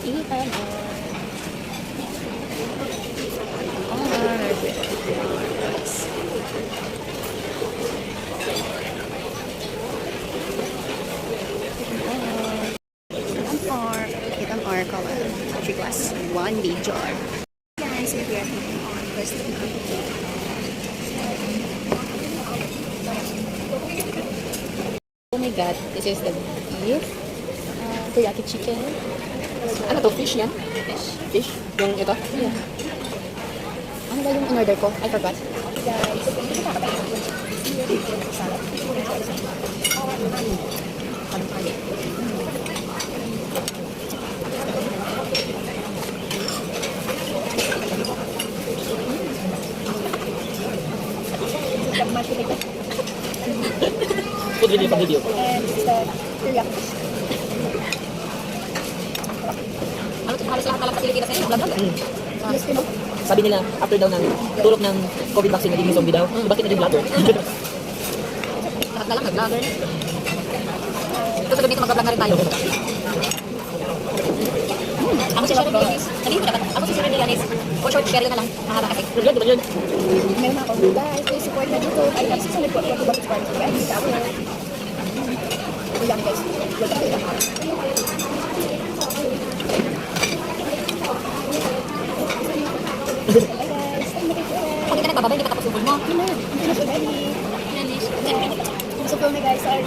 Ethan Ethan R. Color. She class 1 big jar. Guys, we're here on first. Oh my god, this is the beef. Teriyaki chicken. Ano to? Fish yan? Fish? Yung ito? Yeah. Ano ba yung in-order ko? I forgot. Guys, Food review pang video. and this is the teriyaki. Halos lahat talaga sa Pilipinas ay vlog. Yes, no? Sabi nila, after daw ng tulok ng COVID vaccine, naging zombie daw. Bakit naging vlogger? Lahat na lang nag-vlogger. Ito sa ganito mag-vlog na rin tayo. Ako si Sharon Dianis. Sabihin mo dapat. Ako si Sharon Dianis. For short, share na lang. Mahaba kasi. Vlog naman yun. Meron ako. Guys, please support na dito. I have 600 po to subscribe. Guys, sa ako. Ito lang guys. Pag ka nagbababay, hindi pa tapos yung mo. Hindi na. Hindi na siya ready. So, na guys, sorry.